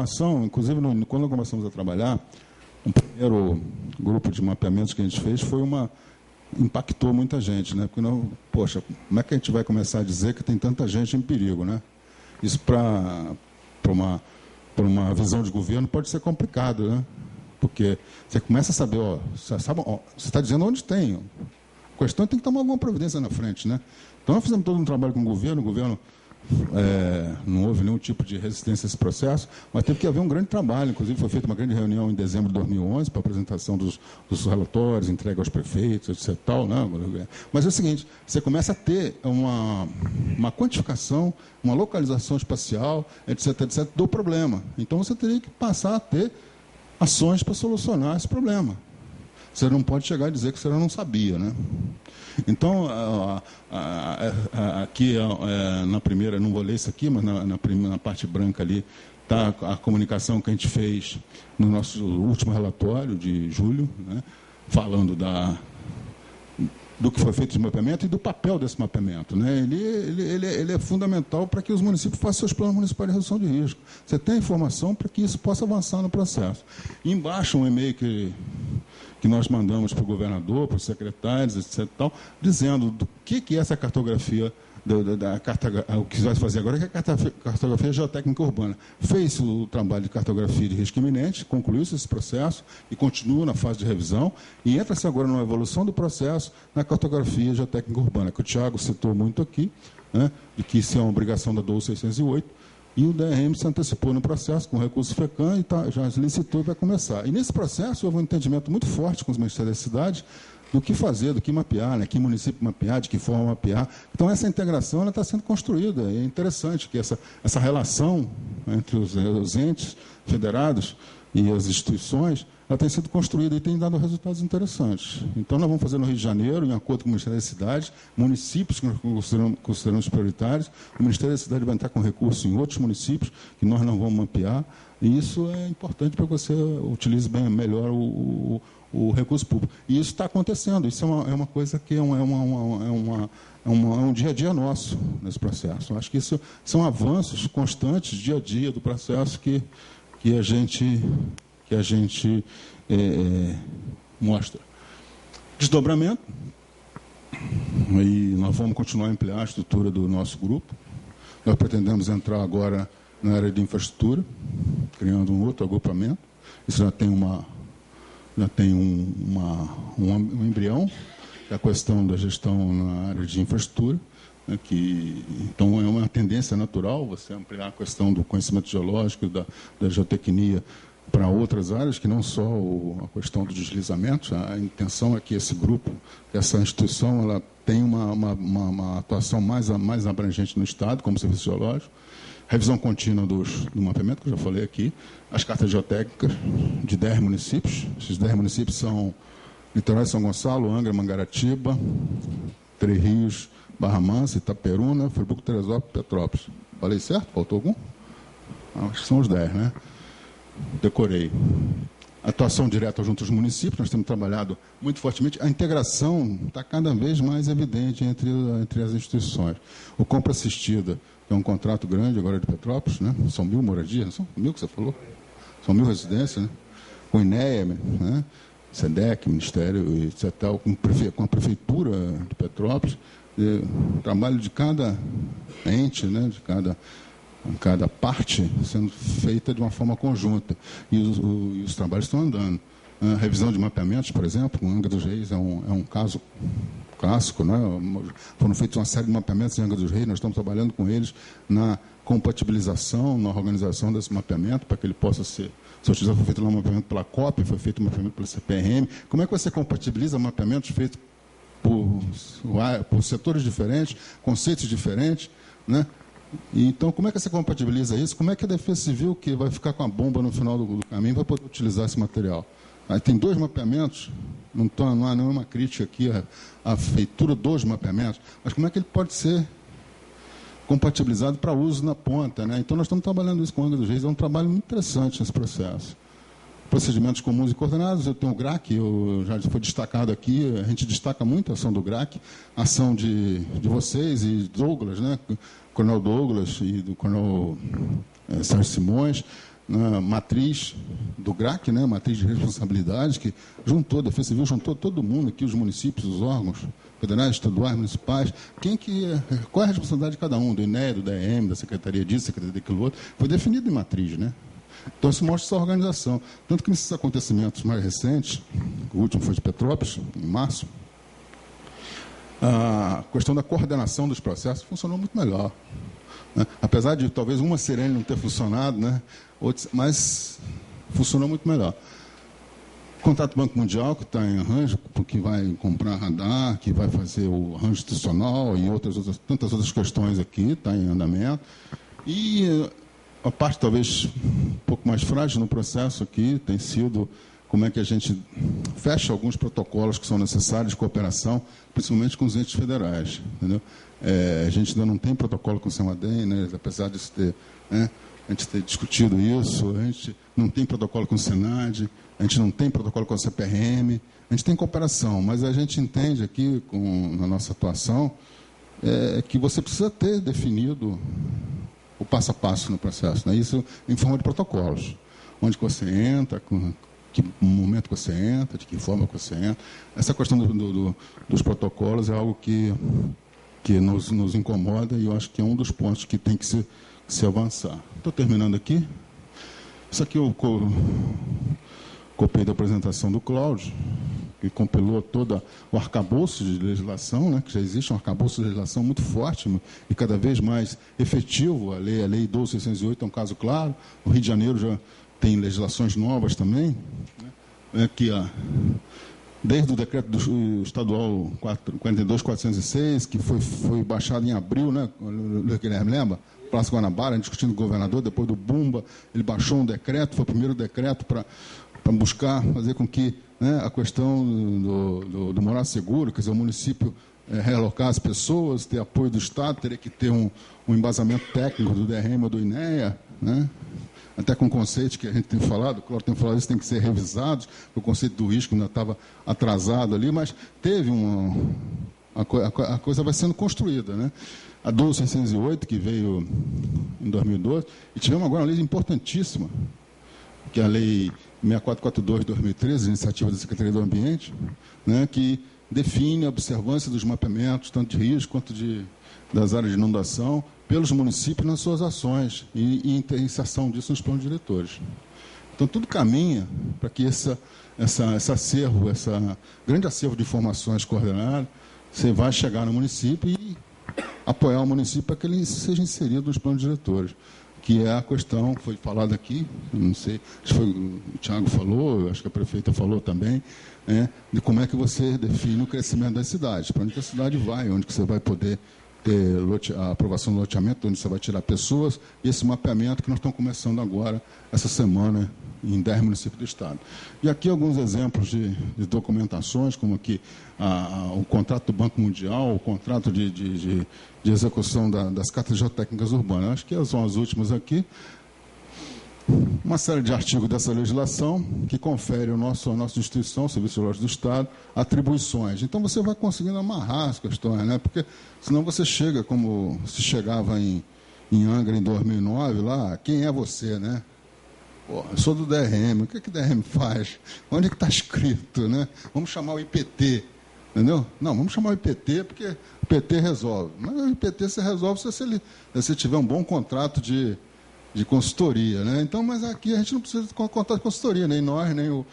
preocupação, inclusive, quando começamos a trabalhar, o primeiro grupo de mapeamentos que a gente fez impactou muita gente, né? Porque, poxa, como é que a gente vai começar a dizer que tem tanta gente em perigo, né? Isso, para uma visão de governo, pode ser complicado, né? Porque você começa a saber, você está dizendo onde tem. A questão é que tem que tomar alguma providência na frente, né? Então, nós fizemos todo um trabalho com o governo não houve nenhum tipo de resistência a esse processo, mas teve que haver um grande trabalho. Inclusive, foi feita uma grande reunião em dezembro de 2011 para a apresentação dos relatórios, entrega aos prefeitos, etc. Tal, né? Mas é o seguinte, você começa a ter uma quantificação, uma localização espacial, etc., do problema. Então, você teria que passar a ter ações para solucionar esse problema. Você não pode chegar a dizer que você não sabia, né? Então, aqui na primeira, não vou ler isso aqui, mas na parte branca ali está a comunicação que a gente fez no nosso último relatório de julho, né? Falando do que foi feito de mapeamento e do papel desse mapeamento, né? Ele é fundamental para que os municípios façam seus planos municipais de redução de risco. Você tem informação para que isso possa avançar no processo. E embaixo, um e-mail que nós mandamos para o governador, para os secretários, etc., tal, dizendo do que é essa cartografia, o que vai fazer agora, que é a cartografia geotécnica urbana. Fez o trabalho de cartografia de risco iminente, concluiu-se esse processo e continua na fase de revisão, e entra-se agora numa evolução do processo na cartografia geotécnica urbana, que o Tiago citou muito aqui, né, de que isso é uma obrigação da DOU 608, e o DRM se antecipou no processo com o recurso FECAM e já licitou e vai começar. E nesse processo houve um entendimento muito forte com os ministérios da cidade do que fazer, do que mapear, né? Que município mapear, de que forma mapear. Então, essa integração está sendo construída. E é interessante que essa relação entre os entes federados e as instituições, ela tem sido construída e tem dado resultados interessantes. Então, nós vamos fazer no Rio de Janeiro, em acordo com o Ministério da Cidade, municípios que nós consideramos prioritários, o Ministério da Cidade vai entrar com recursos em outros municípios que nós não vamos mapear, e isso é importante para que você utilize melhor o recurso público. E isso está acontecendo, isso é uma coisa que é um dia a dia nosso nesse processo. Eu acho que isso são avanços constantes, dia a dia, do processo que a gente mostra. Desdobramento, e nós vamos continuar a ampliar a estrutura do nosso grupo. Nós pretendemos entrar agora na área de infraestrutura, criando um outro agrupamento. Isso já tem um embrião, que é a questão da gestão na área de infraestrutura, né, então é uma tendência natural você ampliar a questão do conhecimento geológico, da geotecnia, para outras áreas, que não só a questão do deslizamento. A intenção é que esse grupo, essa instituição, ela tenha uma atuação mais abrangente no Estado, como serviço geológico. Revisão contínua do mapeamento, que eu já falei aqui. As cartas geotécnicas de 10 municípios. Esses 10 municípios são Litoral de São Gonçalo, Angra, Mangaratiba, Três Rios, Barra Mansa, Itaperuna, Friburgo, Teresópolis e Petrópolis. Falei certo? Faltou algum? Acho que são os 10, né? Decorei. Atuação direta junto aos municípios, nós temos trabalhado muito fortemente. A integração está cada vez mais evidente entre as instituições. O Compra Assistida, que é um contrato grande agora de Petrópolis, né? São 1.000 moradias, não são 1.000 que você falou? São 1.000 residências, né? Com o INEA, né? SEDEC, Ministério, etc., com a Prefeitura de Petrópolis, trabalho de cada ente, né? De cada parte sendo feita de uma forma conjunta. E os trabalhos estão andando. A revisão de mapeamentos, por exemplo, o Angra dos Reis é um caso clássico, né? Foram feitos uma série de mapeamentos em Angra dos Reis, nós estamos trabalhando com eles na compatibilização, na organização desse mapeamento, para que ele possa ser... Se eu tiver, foi feito um mapeamento pela COP, foi feito um mapeamento pela CPRM. Como é que você compatibiliza mapeamentos feitos por setores diferentes, conceitos diferentes, né? E, então, como é que você compatibiliza isso? Como é que a Defesa Civil, que vai ficar com a bomba no final do caminho, vai poder utilizar esse material? Aí tem 2 mapeamentos, não há nenhuma crítica aqui à feitura dos mapeamentos, mas como é que ele pode ser compatibilizado para uso na ponta, né? Então, nós estamos trabalhando isso com o Angra dos Reis, é um trabalho muito interessante nesse processo. Procedimentos comuns e coordenados, eu tenho o GRAC, já foi destacado aqui, a gente destaca muito a ação do GRAC, a ação de vocês e Douglas, né? Coronel Douglas e do Coronel Sérgio Simões, na matriz do GRAC, né, matriz de responsabilidade, que juntou, a Defesa Civil juntou todo mundo aqui, os municípios, os órgãos federais, estaduais, municipais, qual é a responsabilidade de cada um, do INEA, do DRM, da Secretaria disso, Secretaria daquilo outro, foi definido em matriz, né? Então, isso mostra essa organização. Tanto que nesses acontecimentos mais recentes, o último foi de Petrópolis, em março, a questão da coordenação dos processos funcionou muito melhor, né? Apesar de talvez uma sirene não ter funcionado, né? Mas funcionou muito melhor. O contrato do Banco Mundial, que está em arranjo, que vai comprar radar, que vai fazer o arranjo institucional e tantas outras questões aqui, está em andamento. E a parte talvez um pouco mais frágil no processo aqui tem sido como é que a gente fecha alguns protocolos que são necessários de cooperação, principalmente com os entes federais. Entendeu? A gente ainda não tem protocolo com o CEMADEM, né, apesar de ter, né, a gente ter discutido isso, a gente não tem protocolo com o Senad, a gente não tem protocolo com a CPRM, a gente tem cooperação, mas a gente entende aqui, na nossa atuação, que você precisa ter definido o passo a passo no processo, né? Isso em forma de protocolos. Onde que você entra, que momento que você entra, de que forma que você entra. Essa questão dos protocolos é algo que nos incomoda e eu acho que é um dos pontos que tem que se avançar. Estou terminando aqui. Isso aqui eu copiei da apresentação do Cláudio, que compilou todo o arcabouço de legislação, né, que já existe um arcabouço de legislação muito forte e cada vez mais efetivo. A lei 12.608 é um caso claro. O Rio de Janeiro já tem legislações novas também, né, que desde o decreto do estadual 42.406, que foi baixado em abril, né, o Guilherme lembra? Praça Guanabara, discutindo com o governador, depois do Bumba, ele baixou um decreto, foi o primeiro decreto para buscar fazer com que, né, a questão do morar seguro, quer dizer, o município realocar as pessoas, ter apoio do Estado, teria que ter um embasamento técnico do DRM ou do INEA, né? Até com o conceito que a gente tem falado, o Cláudio tem falado, isso tem que ser revisado, o conceito do risco ainda estava atrasado ali, mas teve a coisa vai sendo construída, né? A 12.608, que veio em 2012, e tivemos agora uma lei importantíssima, que é a Lei 6442 de 2013, iniciativa da Secretaria do Ambiente, né, que define a observância dos mapeamentos, tanto de risco quanto das áreas de inundação, pelos municípios nas suas ações e inserção disso nos planos diretores. Então, tudo caminha para que esse acervo, esse grande acervo de informações coordenadas, você vai chegar no município e apoiar o município para que ele seja inserido nos planos diretores, que é a questão que foi falada aqui, não sei, acho que foi o Tiago falou, acho que a prefeita falou também, de como é que você define o crescimento das cidades, para onde que a cidade vai, onde que você vai poder ter a aprovação do loteamento, onde você vai tirar pessoas, e esse mapeamento que nós estamos começando agora, essa semana, em 10 municípios do Estado. E aqui alguns exemplos de documentações, como aqui o contrato do Banco Mundial, o contrato de execução das cartas geotécnicas urbanas. Acho que são as últimas aqui. Uma série de artigos dessa legislação que confere à nossa instituição, Serviço Geológico do Estado, atribuições. Então, você vai conseguindo amarrar as questões, né? Porque senão você chega, como se chegava em Angra em 2009, lá, quem é você, né? Pô, eu sou do DRM, o que o DRM faz? Onde é que está escrito, né? Vamos chamar o IPT, entendeu? Não, vamos chamar o IPT porque o IPT resolve. Mas o IPT você resolve se você tiver um bom contrato de consultoria, né? Então, mas aqui a gente não precisa de contrato de consultoria, nem nós, nem o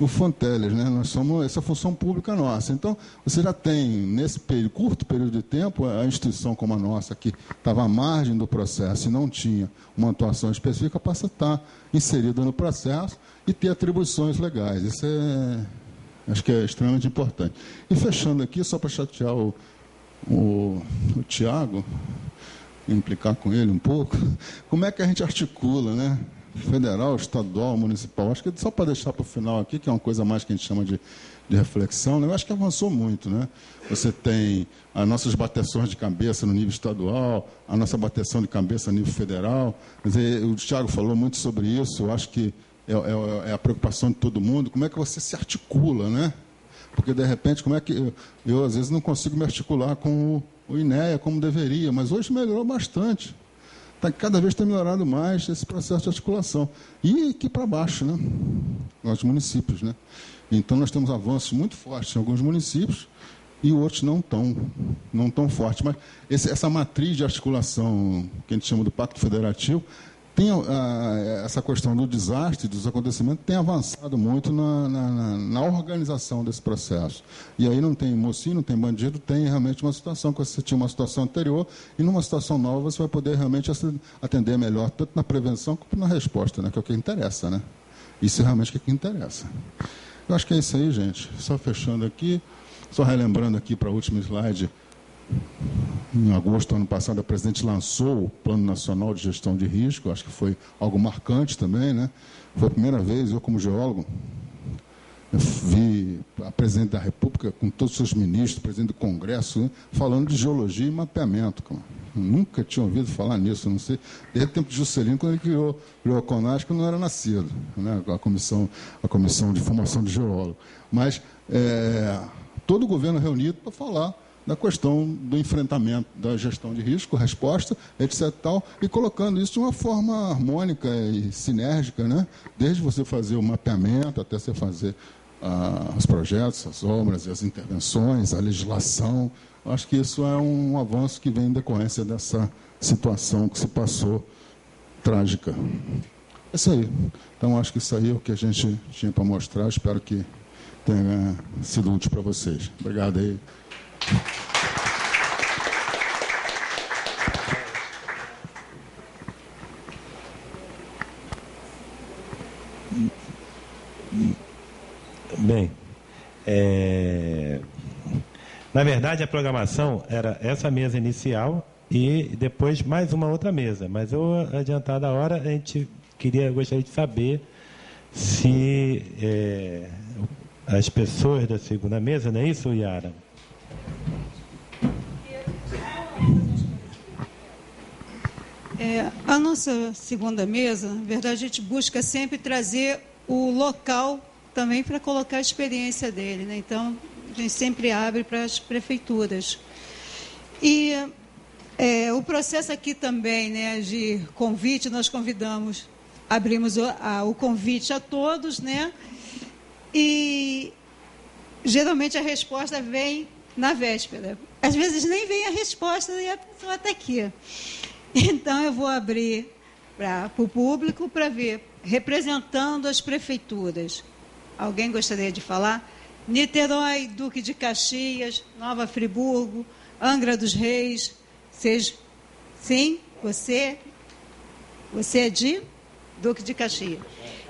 Fonteles, né? Nós somos essa função pública nossa. Então, você já tem, nesse curto período de tempo, a instituição como a nossa, que estava à margem do processo e não tinha uma atuação específica, passa a estar inserida no processo e ter atribuições legais. Isso acho que é extremamente importante. E fechando aqui, só para chatear o Tiago, implicar com ele um pouco, como é que a gente articula, né? Federal, estadual, municipal. Acho que só para deixar para o final aqui, que é uma coisa mais que a gente chama de reflexão, né? Eu acho que avançou muito, né? Você tem as nossas bateções de cabeça no nível estadual, a nossa bateção de cabeça no nível federal. Quer dizer, o Tiago falou muito sobre isso, eu acho que é a preocupação de todo mundo, como é que você se articula, né? Porque, de repente, como é que eu às vezes, não consigo me articular com o INEA como deveria, mas hoje melhorou bastante. cada vez tem melhorado mais esse processo de articulação. E aqui para baixo, né? Nos municípios, né? Então, nós temos avanços muito fortes em alguns municípios e outros não tão fortes. Mas essa matriz de articulação, que a gente chama do Pacto Federativo, tem essa questão do desastre, dos acontecimentos, tem avançado muito na organização desse processo. E aí não tem mocinho, não tem bandido, tem realmente uma situação, que você tinha uma situação anterior, e numa situação nova você vai poder realmente atender melhor, tanto na prevenção como na resposta, né, que é o que interessa, né? Isso é realmente o que interessa. Eu acho que é isso aí, gente. Só fechando aqui, só relembrando aqui para o último slide. Em agosto do ano passado, a presidente lançou o Plano Nacional de Gestão de Risco, acho que foi algo marcante também, né? Foi a primeira vez, eu como geólogo, vi a presidente da República, com todos os seus ministros, presidente do Congresso, né, falando de geologia e mapeamento. Eu nunca tinha ouvido falar nisso, não sei, desde o tempo de Juscelino, quando ele criou a CONAS, que eu não era nascido, né? a comissão de formação de geólogo. Mas todo o governo reunido para falar da questão do enfrentamento, da gestão de risco, resposta, etc. E colocando isso de uma forma harmônica e sinérgica, né? Desde você fazer o mapeamento até você fazer os projetos, as obras, as intervenções, a legislação. Acho que isso é um avanço que vem em decorrência dessa situação que se passou trágica. É isso aí. Então, acho que isso aí é o que a gente tinha para mostrar. Espero que tenha sido útil para vocês. Obrigado aí. Bem, na verdade a programação era essa mesa inicial e depois mais uma outra mesa, mas eu, adiantada a hora, gostaria de saber se as pessoas da segunda mesa, não é isso, Yara? A nossa segunda mesa, na verdade, a gente busca sempre trazer o local também para colocar a experiência dele, né? Então, a gente sempre abre para as prefeituras. E o processo aqui também, né, de convite, nós abrimos o convite a todos, né? E geralmente a resposta vem na véspera. Às vezes nem vem a resposta e a pessoa está aqui. Então, eu vou abrir para o público para ver, representando as prefeituras. Alguém gostaria de falar? Niterói, Duque de Caxias, Nova Friburgo, Angra dos Reis. Sim, você é de Duque de Caxias.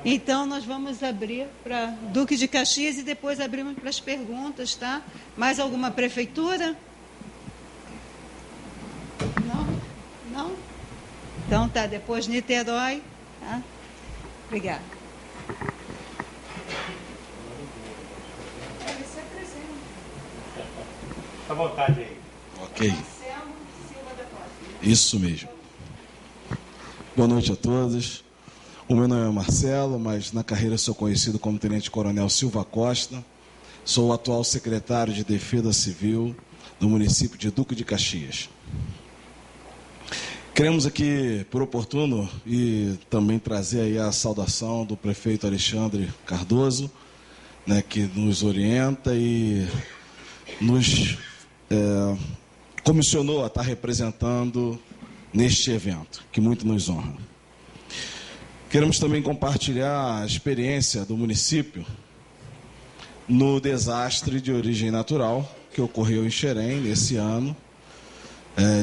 Então, nós vamos abrir para Duque de Caxias e depois abrimos para as perguntas, tá? Mais alguma prefeitura? Não? Então, tá. Depois Niterói. Tá? Obrigada. Fica à vontade aí. Ok. Isso mesmo. Boa noite a todos. O meu nome é Marcelo, mas na carreira sou conhecido como Tenente Coronel Silva Costa. Sou o atual secretário de Defesa Civil do município de Duque de Caxias. Queremos aqui, por oportuno, e também trazer aí a saudação do prefeito Alexandre Cardoso, né, que nos orienta e nos comissionou a estar representando neste evento, que muito nos honra. Queremos também compartilhar a experiência do município no desastre de origem natural que ocorreu em Xerém, nesse ano,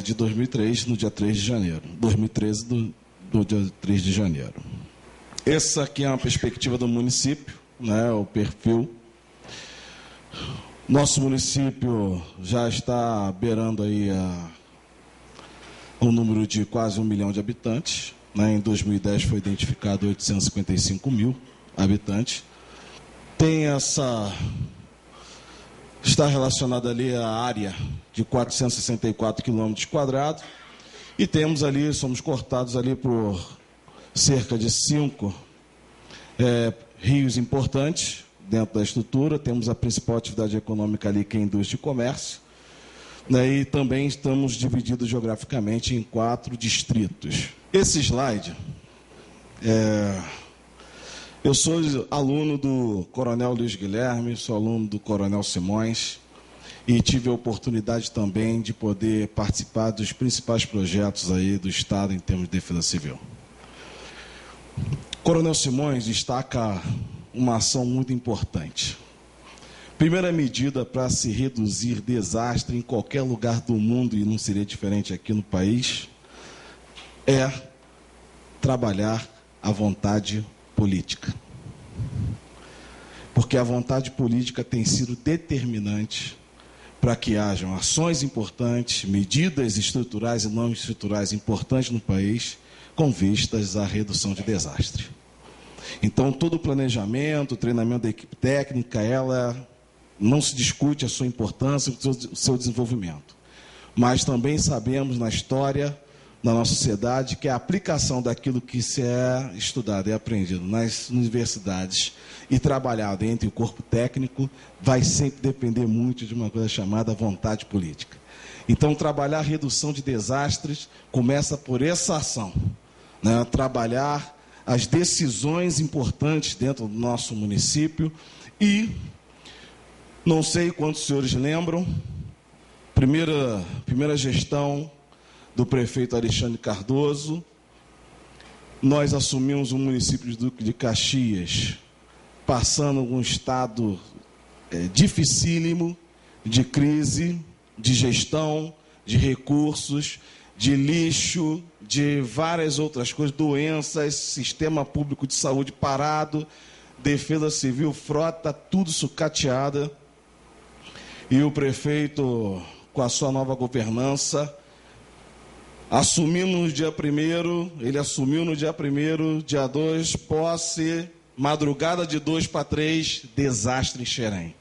de 2003, no dia 3 de janeiro. 2013, do dia 3 de janeiro. Essa aqui é uma perspectiva do município, né, o perfil. Nosso município já está beirando aí um número de quase 1 milhão de habitantes. Né? Em 2010 foi identificado 855 mil habitantes. Está relacionada ali a área de 464 quilômetros quadrados e temos ali, somos cortados ali por cerca de 5 rios importantes dentro da estrutura. Temos a principal atividade econômica ali, que é a indústria e comércio. né, e também estamos divididos geograficamente em 4 distritos. Esse slide, eu sou aluno do Coronel Luiz Guilherme, sou aluno do Coronel Simões, e tive a oportunidade também de poder participar dos principais projetos aí do Estado em termos de defesa civil. Coronel Simões destaca uma ação muito importante. Primeira medida para se reduzir desastre em qualquer lugar do mundo, e não seria diferente aqui no país, é trabalhar a vontade política. Porque a vontade política tem sido determinante para que hajam ações importantes, medidas estruturais e não estruturais importantes no país, com vistas à redução de desastre. Então, todo o planejamento, o treinamento da equipe técnica, ela não se discute a sua importância, o seu desenvolvimento. Mas também sabemos na história da nossa sociedade que a aplicação daquilo que se é estudado e aprendido nas universidades e trabalhado entre o corpo técnico vai sempre depender muito de uma coisa chamada vontade política. Então, trabalhar a redução de desastres começa por essa ação, né? Trabalhar as decisões importantes dentro do nosso município e, não sei quantos senhores lembram, primeira gestão do prefeito Alexandre Cardoso, nós assumimos o município de Duque de Caxias, passando um estado dificílimo de crise, de gestão, de recursos, de lixo, de várias outras coisas, doenças, sistema público de saúde parado, defesa civil, frota, tudo sucateada. E o prefeito, com a sua nova governança, assumiu no dia 1º, ele assumiu no dia 1º, dia 2, posse, madrugada de 2 para 3, desastre em Xerém.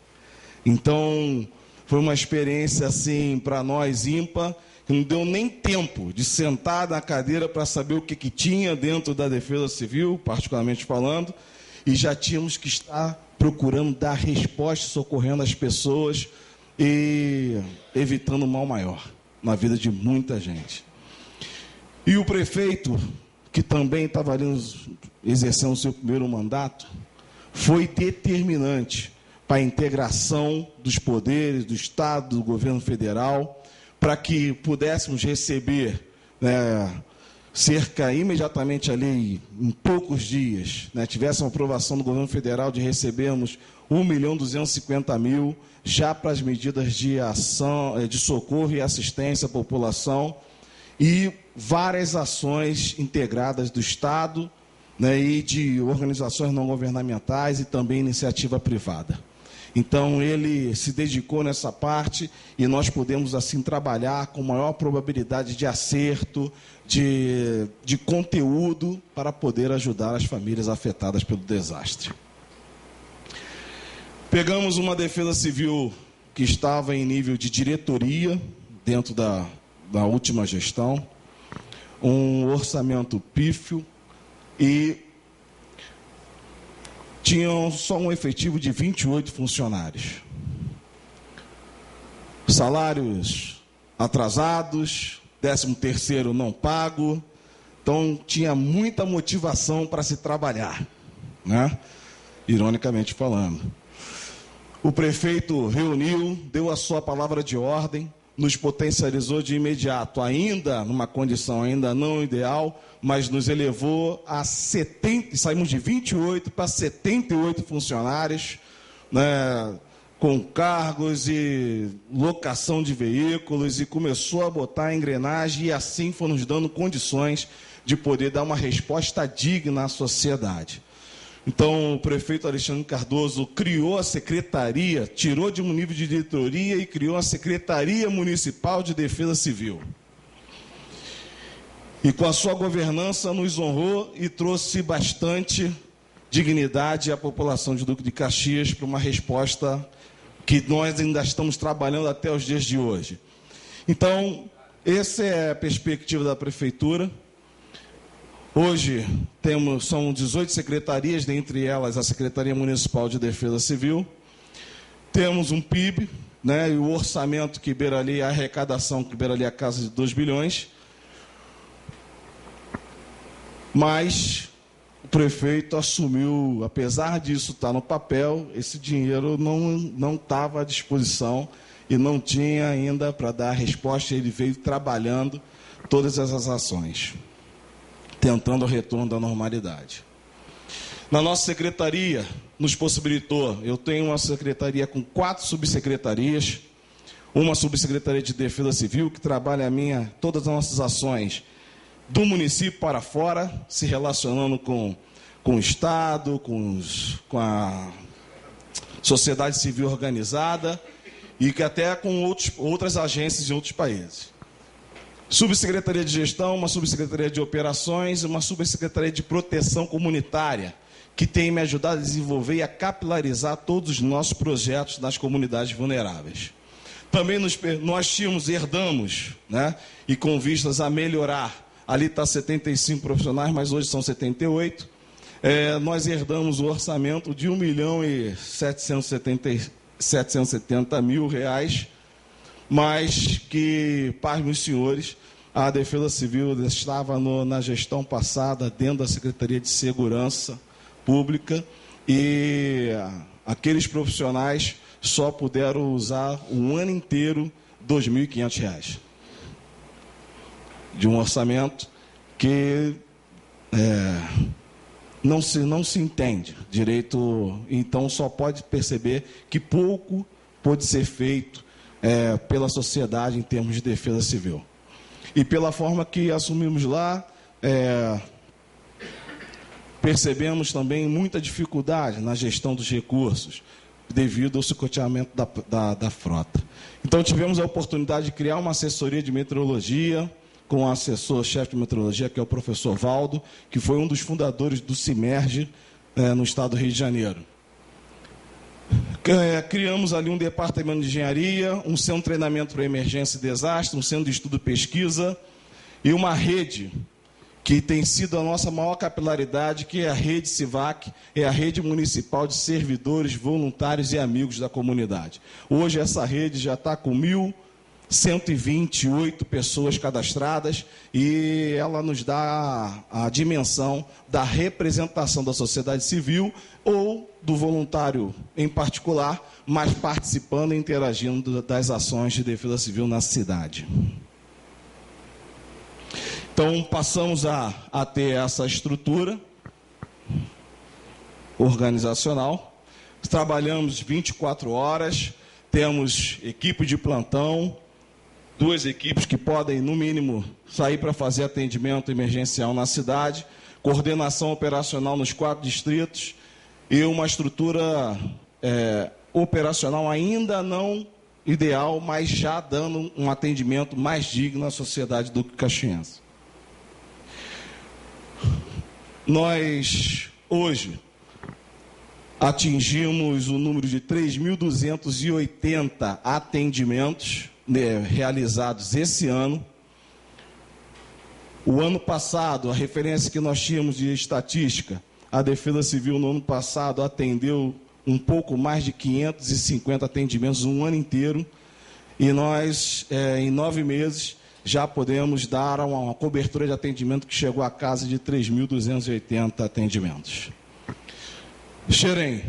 Então, foi uma experiência, assim, para nós, ímpar, que não deu nem tempo de sentar na cadeira para saber o que tinha dentro da defesa civil, particularmente falando, e já tínhamos que estar procurando dar resposta, socorrendo as pessoas e evitando um mal maior na vida de muita gente. E o prefeito, que também estava ali exercendo o seu primeiro mandato, foi determinante para a integração dos poderes do Estado, do governo federal, para que pudéssemos receber cerca imediatamente ali, em poucos dias, tivesse uma aprovação do governo federal de recebermos 1.250.000 já para as medidas de ação, de socorro e assistência à população, e várias ações integradas do Estado, e de organizações não governamentais e também iniciativa privada. Então, ele se dedicou nessa parte e nós podemos, assim, trabalhar com maior probabilidade de acerto, de conteúdo, para poder ajudar as famílias afetadas pelo desastre. Pegamos uma defesa civil que estava em nível de diretoria, dentro da última gestão, um orçamento pífio e tinham só um efetivo de 28 funcionários. Salários atrasados, 13º não pago, então tinha muita motivação para se trabalhar, ironicamente falando. O prefeito reuniu, deu a sua palavra de ordem, nos potencializou de imediato, ainda numa condição ainda não ideal, mas nos elevou a 70, saímos de 28 para 78 funcionários, com cargos e locação de veículos, e começou a botar a engrenagem, e assim foi nos dando condições de poder dar uma resposta digna à sociedade. Então, o prefeito Alexandre Cardoso criou a secretaria, tirou de um nível de diretoria e criou a Secretaria Municipal de Defesa Civil. E com a sua governança nos honrou e trouxe bastante dignidade à população de Duque de Caxias para uma resposta que nós ainda estamos trabalhando até os dias de hoje. Então, essa é a perspectiva da prefeitura. Hoje são 18 secretarias, dentre elas a Secretaria Municipal de Defesa Civil. Temos um PIB né, e o orçamento que beira ali, a arrecadação que beira ali a casa de 2 bilhões, mas o prefeito assumiu, apesar disso estar no papel, esse dinheiro não estava à disposição e não tinha ainda para dar a resposta. Ele veio trabalhando todas essas ações, tentando o retorno da normalidade. Na nossa secretaria, nos possibilitou, eu tenho uma secretaria com 4 subsecretarias, uma subsecretaria de Defesa Civil, que trabalha todas as nossas ações do município para fora, se relacionando com o Estado, com a sociedade civil organizada e que até com outras agências em outros países. Subsecretaria de Gestão, uma subsecretaria de Operações, uma subsecretaria de Proteção Comunitária, que tem me ajudado a desenvolver e a capilarizar todos os nossos projetos nas comunidades vulneráveis. Também nós herdamos, né, e com vistas a melhorar, ali está 75 profissionais, mas hoje são 78, nós herdamos o orçamento de R$1.770.000, mas que, pasmem os senhores, a Defesa Civil estava na gestão passada, dentro da Secretaria de Segurança Pública, e aqueles profissionais só puderam usar um ano inteiro R$2.500 de um orçamento que não se entende direito. Então só pode perceber que pouco pode ser feito pela sociedade em termos de defesa civil. E pela forma que assumimos lá, percebemos também muita dificuldade na gestão dos recursos, devido ao sucateamento da frota. Então, tivemos a oportunidade de criar uma assessoria de meteorologia, com o assessor-chefe de meteorologia, que é o professor Valdo, que foi um dos fundadores do CIMERGE, no estado do Rio de Janeiro. Criamos ali um departamento de engenharia, um centro de treinamento para emergência e desastre, um centro de estudo e pesquisa, e uma rede que tem sido a nossa maior capilaridade, que é a Rede CIVAC, é a rede municipal de servidores, voluntários e amigos da comunidade. Hoje essa rede já está com 1.128 pessoas cadastradas e ela nos dá a dimensão da representação da sociedade civil ou do voluntário em particular, mas participando e interagindo das ações de defesa civil na cidade. Então, passamos a ter essa estrutura organizacional. Trabalhamos 24 horas, temos equipe de plantão, 2 equipes que podem, no mínimo, sair para fazer atendimento emergencial na cidade, coordenação operacional nos 4 distritos e uma estrutura operacional ainda não ideal, mas já dando um atendimento mais digno à sociedade do caxiense. Nós, hoje, atingimos o número de 3.280 atendimentos realizados esse ano. O ano passado, a referência que nós tínhamos de estatística, a Defesa Civil no ano passado atendeu um pouco mais de 550 atendimentos um ano inteiro, e nós, em 9 meses, já podemos dar uma cobertura de atendimento que chegou à casa de 3.280 atendimentos. Xerém,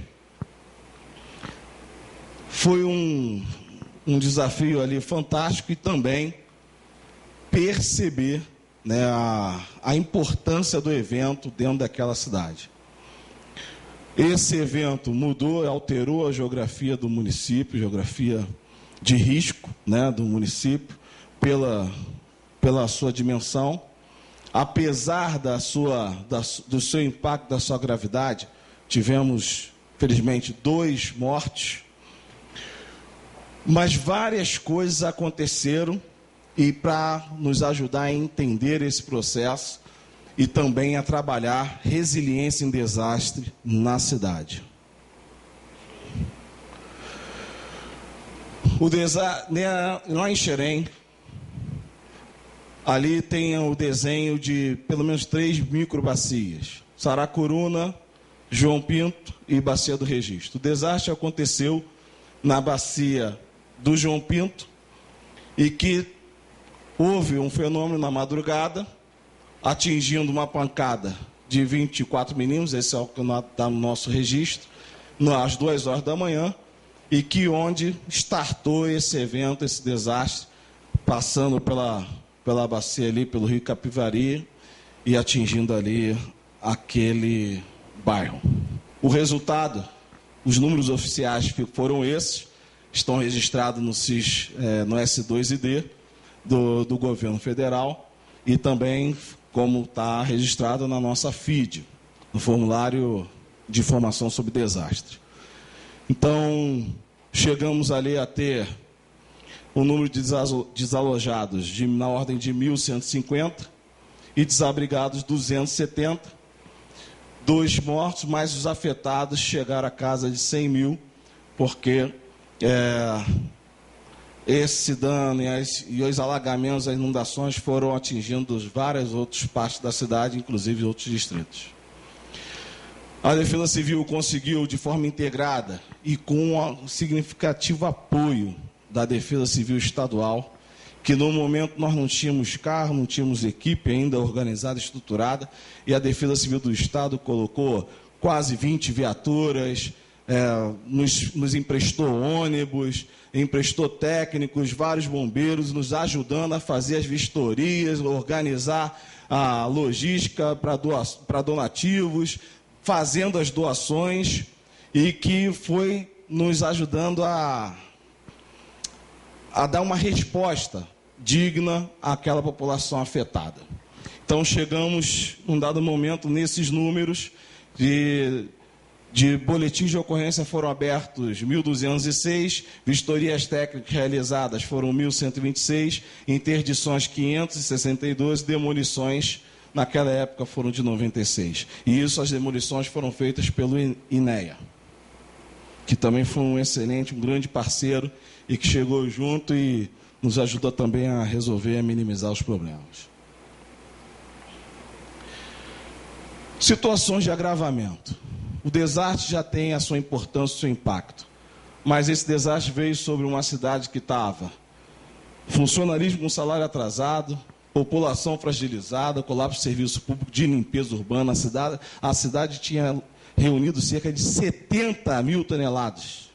foi um desafio ali fantástico, e também perceber, né, a importância do evento dentro daquela cidade. Esse evento mudou, alterou a geografia do município, geografia de risco, né, do município, pela sua dimensão. Apesar do seu impacto, da sua gravidade, tivemos, felizmente, 2 mortes, mas várias coisas aconteceram, e para nos ajudar a entender esse processo e também a trabalhar resiliência em desastre na cidade. Lá em Xerém, ali tem o desenho de pelo menos 3 microbacias: Saracuruna, João Pinto e Bacia do Registro. O desastre aconteceu na bacia do João Pinto, e que houve um fenômeno na madrugada, atingindo uma pancada de 24 meninos, esse é o que está no nosso registro, às 2 horas da manhã, e que onde startou esse evento, esse desastre, passando pela bacia ali, pelo rio Capivari, e atingindo ali aquele bairro. O resultado, os números oficiais foram esses, estão registrados no SIS, no S2ID do governo federal, e também como está registrado na nossa FID, no formulário de informação sobre desastre. Então, chegamos ali a ter um número de desalojados na ordem de 1.150 e desabrigados 270. 2 mortos, mas os afetados chegaram a casa de 100 mil, porque esse dano e os alagamentos, as inundações foram atingindo várias outras partes da cidade, inclusive outros distritos. A Defesa Civil conseguiu, de forma integrada e com um significativo apoio da Defesa Civil Estadual, que no momento nós não tínhamos carro, não tínhamos equipe ainda organizada, estruturada, e a Defesa Civil do Estado colocou quase 20 viaturas, nos emprestou ônibus, emprestou técnicos, vários bombeiros, nos ajudando a fazer as vistorias, organizar a logística para donativos, fazendo as doações, e que foi nos ajudando a dar uma resposta digna àquela população afetada. Então, chegamos, num dado momento, nesses números de boletins de ocorrência foram abertos 1.206, vistorias técnicas realizadas foram 1.126, interdições 562, demolições naquela época foram de 96. E isso, as demolições foram feitas pelo INEA, que também foi um excelente, um grande parceiro e que chegou junto e nos ajudou também a resolver e a minimizar os problemas. Situações de agravamento. O desastre já tem a sua importância, o seu impacto. Mas esse desastre veio sobre uma cidade que estava funcionalismo com salário atrasado, população fragilizada, colapso de serviço público de limpeza urbana. A cidade tinha reunido cerca de 70 mil toneladas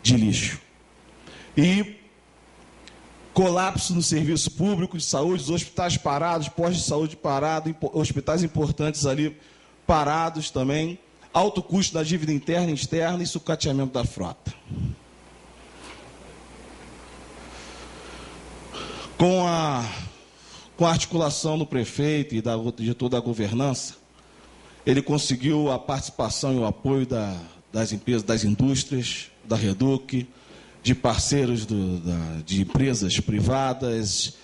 de lixo. E colapso no serviço público de saúde, os hospitais parados, postos de saúde parados, hospitais importantes ali parados também, alto custo da dívida interna e externa e sucateamento da frota. Com a articulação do prefeito e de toda a governança, ele conseguiu a participação e o apoio das empresas, das indústrias, da Reduc, de parceiros de empresas privadas,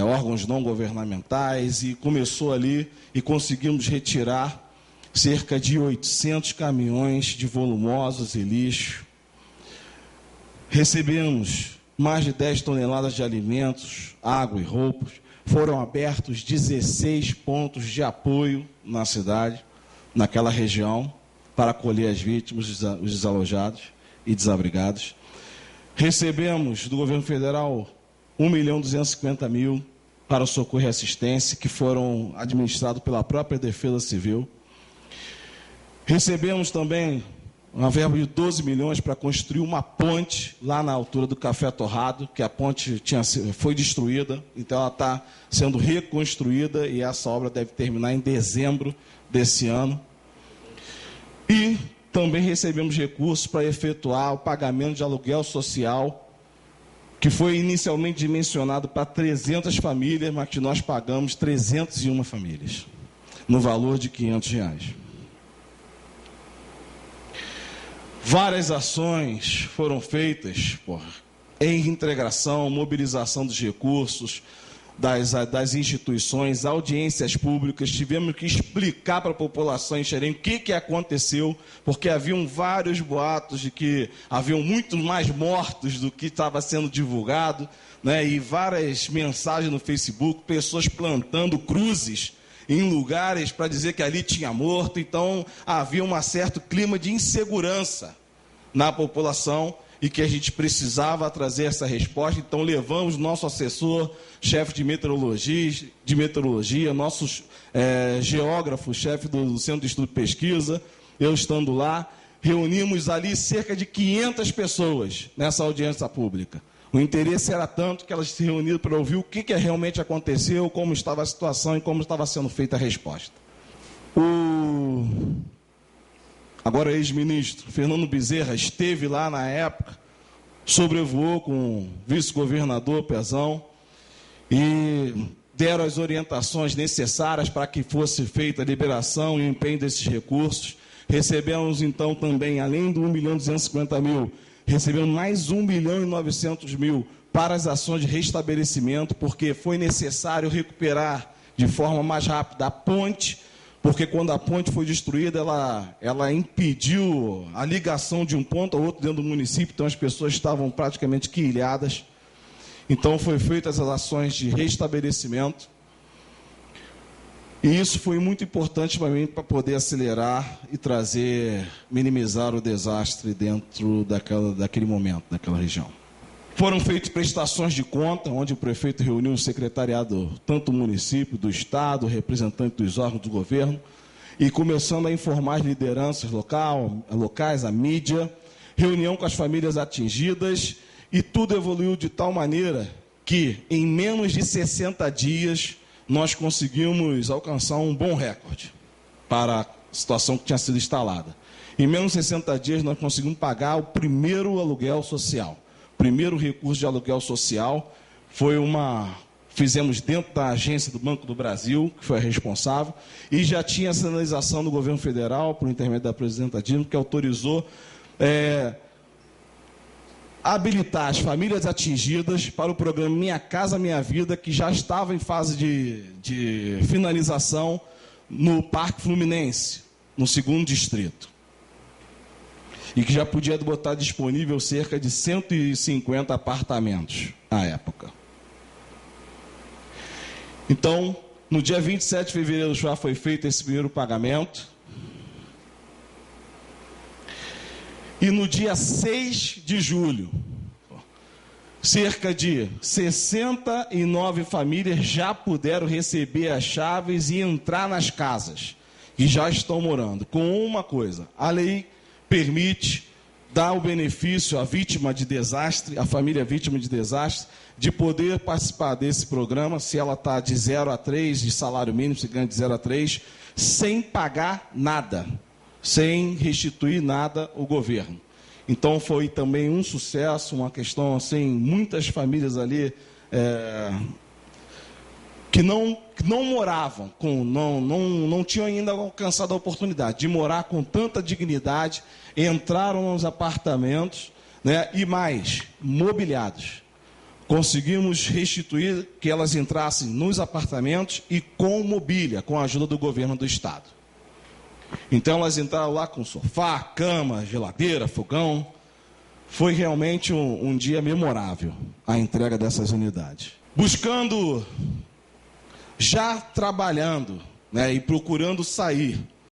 órgãos não governamentais, e começou ali e conseguimos retirar cerca de 800 caminhões de volumosos e lixo. Recebemos mais de 10 toneladas de alimentos, água e roupas. Foram abertos 16 pontos de apoio na cidade, naquela região, para acolher as vítimas, os desalojados e desabrigados. Recebemos do governo federal 1.250.000 para o socorro e assistência, que foram administrados pela própria Defesa Civil. Recebemos também uma verba de 12 milhões para construir uma ponte lá na altura do Café Torrado, que a ponte foi destruída, então ela está sendo reconstruída e essa obra deve terminar em dezembro desse ano. E também recebemos recursos para efetuar o pagamento de aluguel social, que foi inicialmente dimensionado para 300 famílias, mas que nós pagamos 301 famílias, no valor de R$500. Várias ações foram feitas em integração, mobilização dos recursos, das instituições, audiências públicas. Tivemos que explicar para a população em Xerém o que aconteceu, porque haviam vários boatos de que haviam muito mais mortos do que estava sendo divulgado, né? E várias mensagens no Facebook, pessoas plantando cruzes em lugares para dizer que ali tinha morto. Então havia um certo clima de insegurança na população, e que a gente precisava trazer essa resposta. Então, levamos nosso assessor, chefe de meteorologia, nossos geógrafos, chefe do Centro de Estudo e Pesquisa, eu estando lá, reunimos ali cerca de 500 pessoas nessa audiência pública. O interesse era tanto que elas se reuniram para ouvir o que realmente aconteceu, como estava a situação e como estava sendo feita a resposta. O agora ex-ministro Fernando Bezerra esteve lá na época, sobrevoou com o vice-governador Pezão e deram as orientações necessárias para que fosse feita a liberação e o empenho desses recursos. Recebemos, então, também, além do 1.250.000, recebemos mais 1.900.000 para as ações de restabelecimento, porque foi necessário recuperar de forma mais rápida a ponte, porque quando a ponte foi destruída, ela impediu a ligação de um ponto ao outro dentro do município, então as pessoas estavam praticamente quilhadas. Então, foi feitas as ações de restabelecimento. E isso foi muito importante para mim, para poder acelerar e minimizar o desastre dentro daquele momento, daquela região. Foram feitas prestações de conta, onde o prefeito reuniu o secretariado, tanto do município, do Estado, representante dos órgãos do governo, e começando a informar as lideranças locais, a mídia, reunião com as famílias atingidas, e tudo evoluiu de tal maneira que, em menos de 60 dias, nós conseguimos alcançar um bom recorde para a situação que tinha sido instalada. Em menos de 60 dias, nós conseguimos pagar o primeiro aluguel social. O primeiro recurso de aluguel social fizemos dentro da agência do Banco do Brasil, que foi a responsável, e já tinha a sinalização do governo federal, por intermédio da presidenta Dilma, que autorizou habilitar as famílias atingidas para o programa Minha Casa Minha Vida, que já estava em fase de finalização no Parque Fluminense, no 2º distrito. E que já podia botar disponível cerca de 150 apartamentos na época. Então, no dia 27 de fevereiro já foi feito esse primeiro pagamento. E no dia 6 de julho, cerca de 69 famílias já puderam receber as chaves e entrar nas casas. E já estão morando. Com uma coisa, a lei permite dar o benefício à vítima de desastre, à família vítima de desastre, de poder participar desse programa, se ela está de 0 a 3, de salário mínimo, se ganha de 0 a 3, sem pagar nada, sem restituir nada ao governo. Então, foi também um sucesso, uma questão, assim, muitas famílias ali que não moravam, não tinham ainda alcançado a oportunidade de morar com tanta dignidade, entraram nos apartamentos, né, e mais, mobiliados. Conseguimos restituir que elas entrassem nos apartamentos e com mobília, com a ajuda do governo do Estado. Então, elas entraram lá com sofá, cama, geladeira, fogão. Foi realmente um dia memorável, a entrega dessas unidades. Buscando, já trabalhando, né, e procurando sair